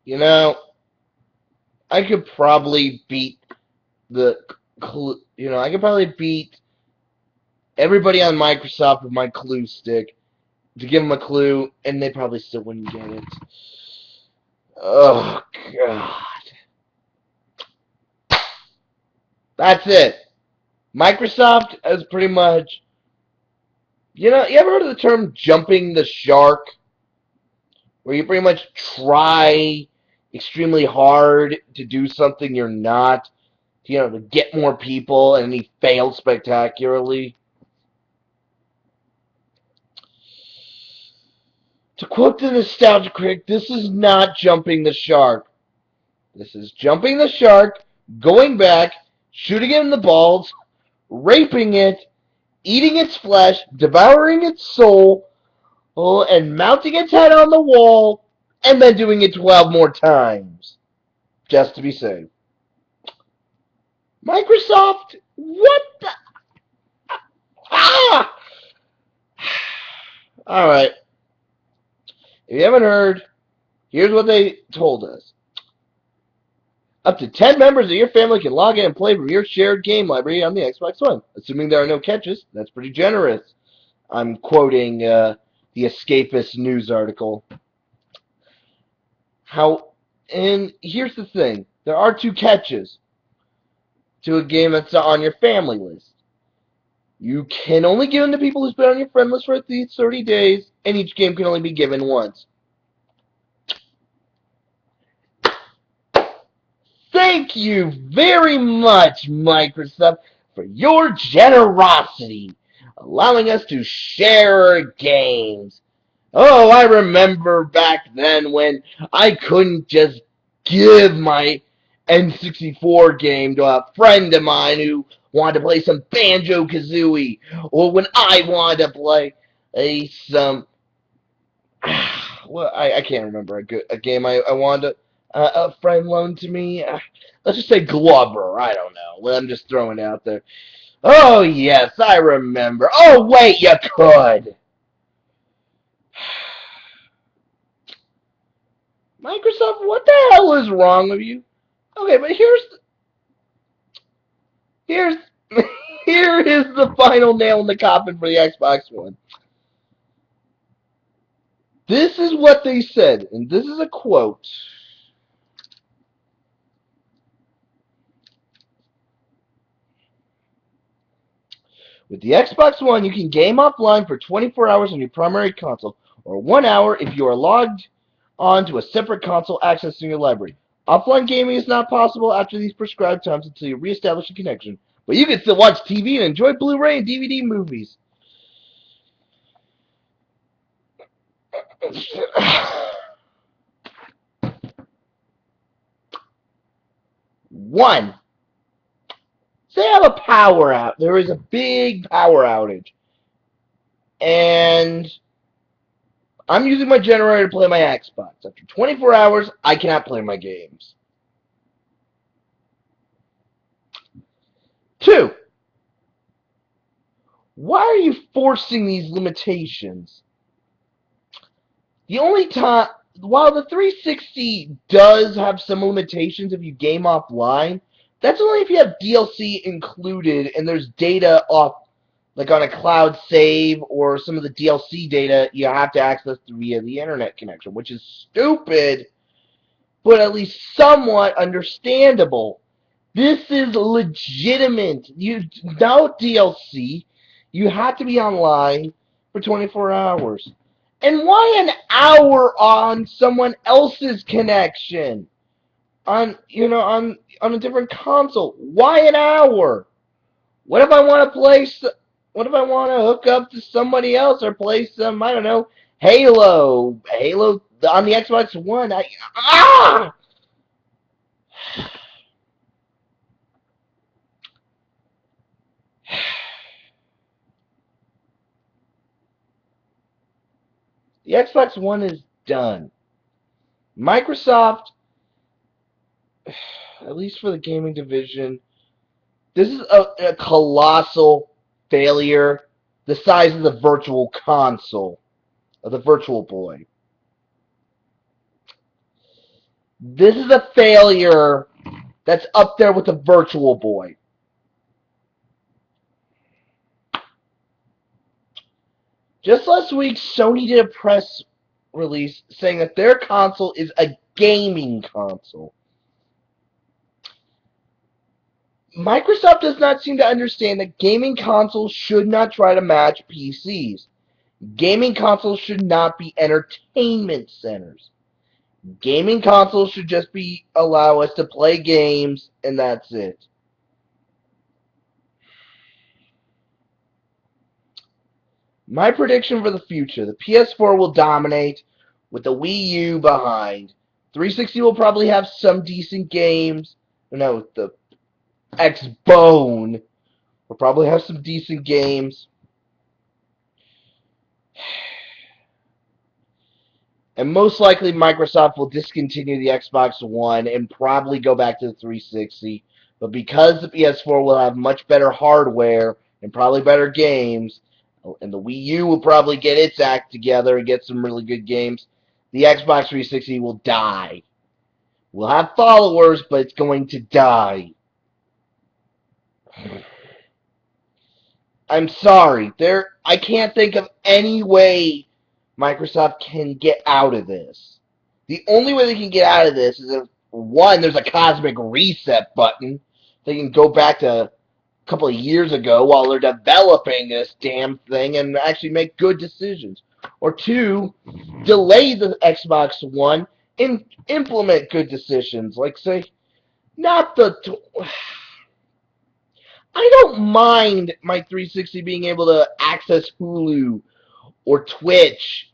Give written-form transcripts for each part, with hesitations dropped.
You know, I could probably beat I could probably beat everybody on Microsoft with my clue stick to give them a clue, and they probably still wouldn't get it. Oh, God. That's it. Microsoft is pretty much, you ever heard of the term jumping the shark? Where you pretty much try extremely hard to do something you're not, to get more people, and he failed spectacularly. To quote the nostalgia critic, this is not jumping the shark. This is jumping the shark, going back, shooting it in the balls, raping it, eating its flesh, devouring its soul, and mounting its head on the wall, and then doing it 12 more times, just to be safe. Microsoft, what the? Ah! Alright, if you haven't heard, here's what they told us. Up to 10 members of your family can log in and play from your shared game library on the Xbox One. Assuming there are no catches, that's pretty generous. I'm quoting the Escapist news article. And here's the thing. There are two catches to a game that's on your family list. You can only give them to people who's been on your friend list for at least 30 days, and each game can only be given once. Thank you very much, Microsoft, for your generosity, allowing us to share our games. Oh, I remember back then when I couldn't just give my N64 game to a friend of mine who wanted to play some Banjo-Kazooie, or when I wanted to play some well, I can't remember a game I wanted a friend loaned to me. Let's just say Glover. I don't know. Well, I'm just throwing it out there. Oh, yes, I remember. Oh, wait, you could. Microsoft, what the hell is wrong with you? Okay, but here's here is the final nail in the coffin for the Xbox One. This is what they said, and this is a quote. With the Xbox One, you can game offline for 24 hours on your primary console, or 1 hour if you are logged on to a separate console accessing your library. Offline gaming is not possible after these prescribed times until you reestablish a connection, but you can still watch TV and enjoy Blu-ray and DVD movies. One, say I have a power out. There is a big power outage, and I'm using my generator to play my Xbox. After 24 hours, I cannot play my games. Two, why are you forcing these limitations? The only time, while the 360 does have some limitations if you game offline, that's only if you have DLC included and there's data off, like on a cloud save or some of the DLC data you have to access via the internet connection, which is stupid, but at least somewhat understandable. This is legitimate. No DLC. You have to be online for 24 hours. And why an hour on someone else's connection? On a different console. Why an hour? What if I want to what if I want to hook up to somebody else or play some, I don't know, Halo on the Xbox One? Ah! The Xbox One is done. Microsoft, at least for the gaming division, this is a colossal failure the size of the virtual console, of the Virtual Boy. This is a failure that's up there with the Virtual Boy. Just last week, Sony did a press release saying that their console is a gaming console. Microsoft does not seem to understand that gaming consoles should not try to match PCs. Gaming consoles should not be entertainment centers. Gaming consoles should just be allow us to play games, and that's it. My prediction for the future, the PS4 will dominate with the Wii U behind. 360 will probably have some decent games. No, the X-Bone will probably have some decent games. And most likely Microsoft will discontinue the Xbox One and probably go back to the 360. But because the PS4 will have much better hardware and probably better games, and the Wii U will probably get its act together and get some really good games, the Xbox 360 will die. We'll have followers, but it's going to die. I'm sorry. I can't think of any way Microsoft can get out of this. The only way they can get out of this is if, one, there's a cosmic reset button. They can go back to a couple of years ago while they're developing this damn thing and actually make good decisions. Or two, delay the Xbox One and implement good decisions. Like, say, not the. I don't mind my 360 being able to access Hulu or Twitch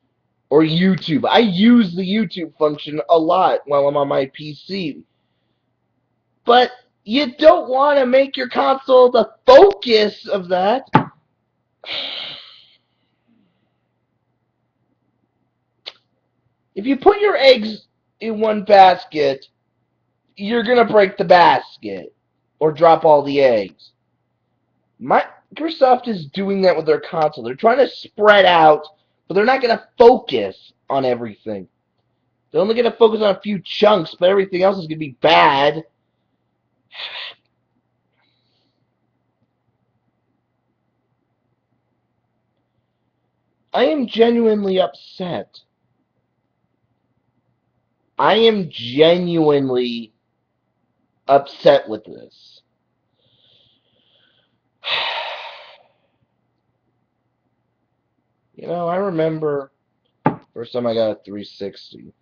or YouTube. I use the YouTube function a lot while I'm on my PC. But you don't want to make your console the focus of that. If you put your eggs in one basket, you're going to break the basket or drop all the eggs. Microsoft is doing that with their console. They're trying to spread out, but they're not going to focus on everything. They're only going to focus on a few chunks, but everything else is going to be bad. I am genuinely upset. I am genuinely upset with this. You know, I remember first time I got a 360. It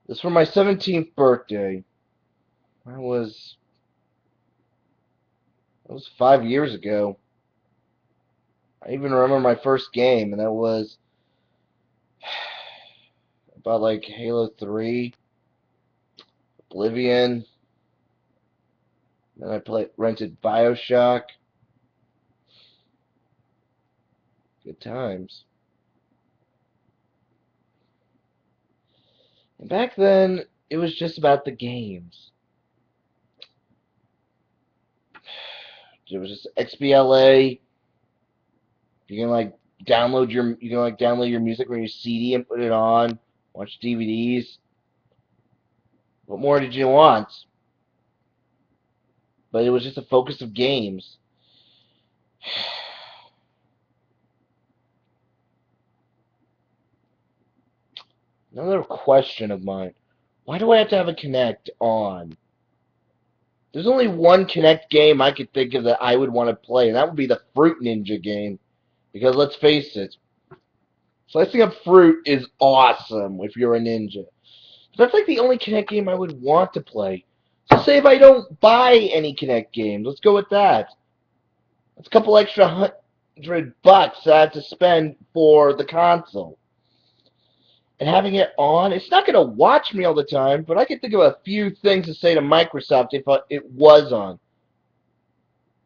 was for my 17th birthday. That was 5 years ago. I even remember my first game, and that was about like Halo 3, Oblivion. Then I rented BioShock. Good times. And back then, it was just about the games. It was just XBLA. You can download your music from your CD and put it on, watch DVDs. What more did you want? But it was just a focus of games. Another question of mine. Why do I have to have a Kinect on? There's only one Kinect game I could think of that I would want to play, and that would be the Fruit Ninja game. Because let's face it, slicing up fruit is awesome if you're a ninja. But that's like the only Kinect game I would want to play. So say if I don't buy any Kinect games, let's go with that. That's a couple extra $100 I have to spend for the console. And having it on, it's not going to watch me all the time, but I can think of a few things to say to Microsoft if it was on.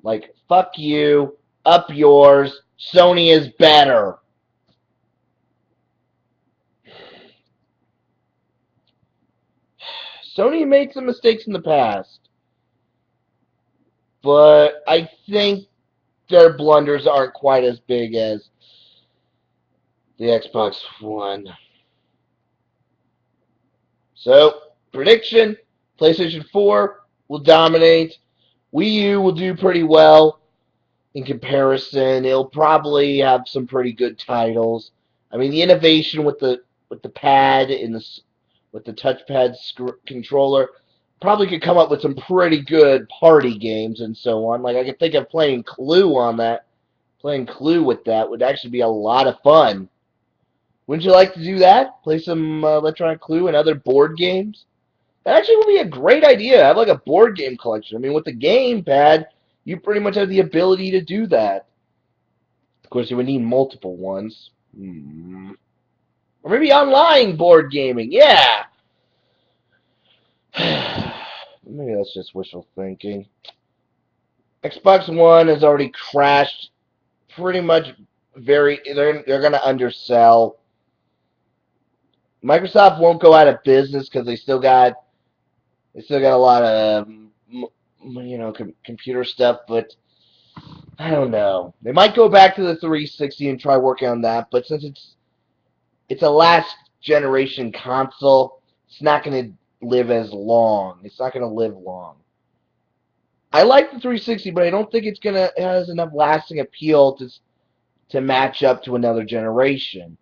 Like, fuck you, up yours, Sony is better. Sony made some mistakes in the past, but I think their blunders aren't quite as big as the Xbox One. So, prediction, PlayStation 4 will dominate. Wii U will do pretty well in comparison. It'll probably have some pretty good titles. I mean, the innovation with the pad and with the touchpad controller probably could come up with some pretty good party games and so on. Like I could think of playing Clue on that. Playing Clue with that would actually be a lot of fun. Wouldn't you like to do that? Play some electronic Clue and other board games? That actually would be a great idea. Have like a board game collection. I mean, with the gamepad, you pretty much have the ability to do that. Of course, you would need multiple ones. Or maybe online board gaming. Yeah. Maybe that's just wishful thinking. Xbox One has already crashed pretty much they're going to undersell. Microsoft won't go out of business because they still got a lot of computer stuff, but I don't know. They might go back to the 360 and try working on that, but since it's a last generation console, it's not going to live as long. It's not going to live long. I like the 360, but I don't think it has enough lasting appeal to match up to another generation.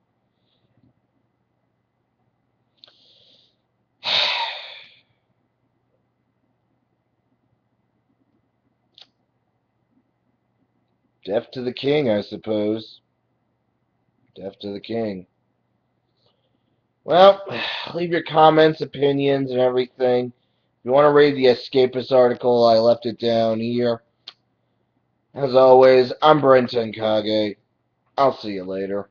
Death to the king, I suppose. Death to the king. Well, leave your comments, opinions, and everything. If you want to read the Escapist article, I left it down here. As always, I'm Bren Tenkage. I'll see you later.